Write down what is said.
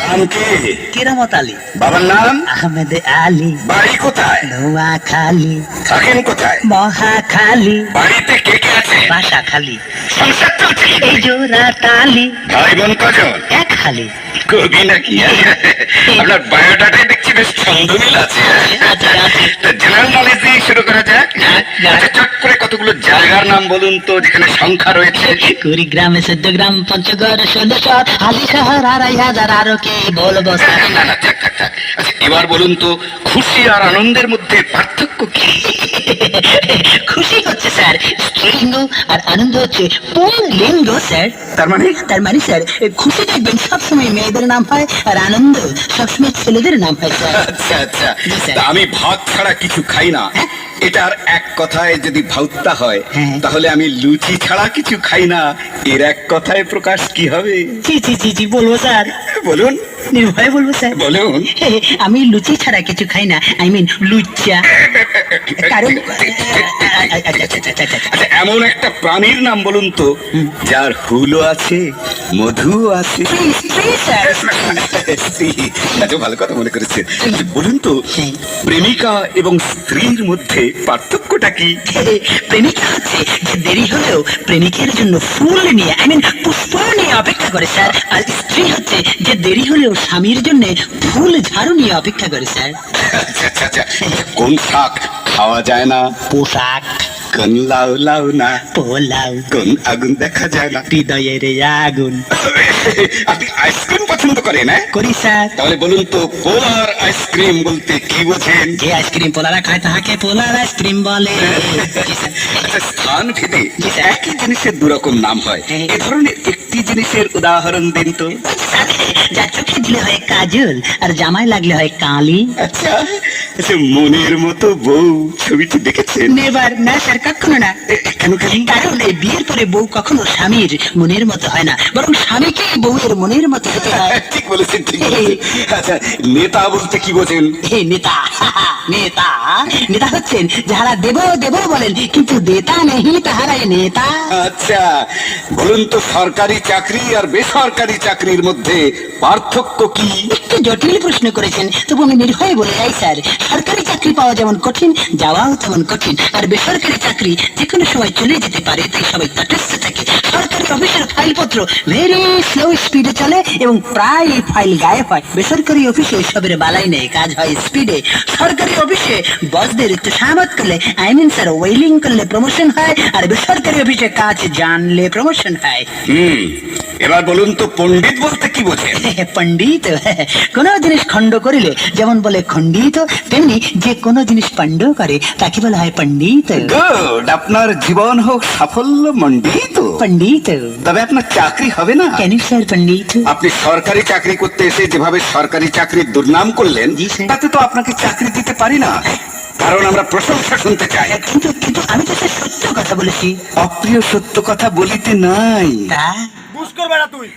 নাম কি? কেরামত আলী। বাবার নাম? আহমেদ আলী। বাড়ি কোথায়? নোয়াখালী। থাকেন কোথায়? মহাখালী। বাড়িতে কে কে আছে? বাসা খালি। সংসার চলছে কি? এই জোড়া তালি। ভাই বোন কজন? এক খালি। কবি নাকি? আপনার বায়োডাটাই দেখছি বেশ ছন্দমিল আছে। জেনারেল নলেজ দিয়ে শুরু করা যাক। আচ্ছা, চট করে কতগুলো জায়গার নাম বলুন তো যেখানে সংখ্যা রয়েছে। কুড়িগ্রামে 14 গ্রাম, পঞ্চগড় 1600, হালি শহর 2500, আরো কি বলবো স্যার? না না, থাক থাক থাক। আচ্ছা, এবার বলুন তো খুশি আর আনন্দের মধ্যে পার্থক্য কি? খুশি হচ্ছে স্যার স্ত্রীলিঙ্গ, আর আনন্দ হচ্ছে পুংলিঙ্গ স্যার। তার মানে? তার মানে স্যার, খুশি দেখবেন সবসময় মেয়েদের নাম হয়, আর আনন্দ সবসময় ছেলেদের নাম হয় স্যার। আচ্ছা আচ্ছা, জি, স্যার। তা আমি ভাত ছাড়া কিছু খাই না, এটার এক কথায় যদি ভাউতা হয়, হ্যাঁ। তাহলে আমি লুচি ছাড়া কিছু খাই না, এর এক কথায় প্রকাশ কি হবে? জি জি জি জি, বলবো স্যার, বলুন নির্ভয়ে বলবো স্যার। বলুন। আমি লুচি ছাড়া কিছু খাই না, আই মিন লুচ্চা। কারণ আচ্ছা, এমন একটা প্রাণীর নাম বলুন তো যার হুলও আছে, মধুও আছে। স্ত্রী স্যার। আচ্ছা, ভালো কথা মনে করেছে। বলুন তো প্রেমিকা এবং স্ত্রীর মধ্যে পার্থক্যটা কি? প্রেমিকা হচ্ছে যে দেরি হলেও প্রেমিকের জন্য ফুল নিয়ে, আই মিন পুষ্প নিয়ে অপেক্ষা করে স্যার, আর স্ত্রী হচ্ছে যে দেরি হলেও স্বামীর জন্য ফুল ঝাড়ু নিয়ে অপেক্ষা করে স্যার। আচ্ছা আচ্ছা আচ্ছা, কোন শাক খাওয়া যায় না? পোশাক। কোন লাউ লাউ না? পোলাও। কোন আগুন দেখা যায় না? হৃদয়ের আগুন। আপনি আইসক্রিম পছন্দ করেন? করি স্যার। তাহলে বলুন তো পোলার আইসক্রিম বলতে কি বোঝেন? যে আইসক্রিম পোলারা খায় তাহাকে পোলার আইসক্রিম বলে। আচ্ছা, স্থান ভেদে জি, স্যার। একই জিনিসের দুরকম নাম হয়, হ্যাঁ। এ ধরনের একটি জিনিসের উদাহরণ দিন তো। যা চোখে দিলে হয় কাজল, আর জামায় লাগলে হয় কালি। আচ্ছা আচ্ছা, মনের মতো বউ ছবিটি দেখেছেন? নেবার না স্যার, কখনো না। কেন কেন? কারণ এই বিয়ের পরে বউ কখনো স্বামীর মনের মতো হয় না, বরং স্বামীকে বউয়ের মনের মতো হতে হয়। ঠিক বলেছেন, ঠিক বলেছেন। আচ্ছা, নেতা বলতে কি বোঝেন? হে নেতা। নেতা নেতা হচ্ছেন যাহারা দেব দেব বলেন, কিন্তু দেতা নেই তাহারাই নেতা। আচ্ছা, বলুন তো সরকারি চাকরি আর বেসরকারি চাকরির মধ্যে পার্থক্য কি? একটু জটিল প্রশ্ন করেছেন, তবু আমি নির্ভয়ে বলে যাই স্যার, সরকারি চাকরি পাওয়া যেমন কঠিন, যাওয়াও তেমন কঠিন, আর বেসরকারি চাকরি যে কোনো সময় চলে যেতে পারে, তাই সবাই তটস্থ থাকে। সরকারি অফিসের ফাইলপত্র ভেরি স্লো স্পিডে চলে এবং প্রায় ফাইল গায়েব হয়। বেসরকারি অফিসে সবের বালাই নেই, কাজ হয় স্পিডে। সরকারি অফিসে বসদের একটু সামত করলে, আই মিন স্যার ওয়েলিং করলে প্রমোশন হয়, আর বেসরকারি অফিসে কাজ জানলে প্রমোশন হয়। এবার বলুন তো পণ্ডিত বলতে কি বোঝেন? পণ্ডিত কোন জিনিস খণ্ড করিলে যেমন বলে খণ্ডিত, তেমনি যে কোনো জিনিস পণ্ড করে তাকে বলা হয় পণ্ডিত। গুড, আপনার জীবন হোক সাফল্য মণ্ডিত। পণ্ডিত। তবে আপনার চাকরি হবে না। কেন স্যার পণ্ডিত? আপনি সরকারি চাকরি করতে এসে যেভাবে সরকারি চাকরির দুর্নাম করলেন, জি, স্যার। তাতে তো আপনাকে চাকরি দিতে পারি না, কারণ আমরা প্রশংসা শুনতে চাই। কিন্তু কিন্তু আমি তো স্যার সত্য কথা বলেছি। অপ্রিয় সত্য কথা বলিতে নাই। তা বুঝ করবে না তুই।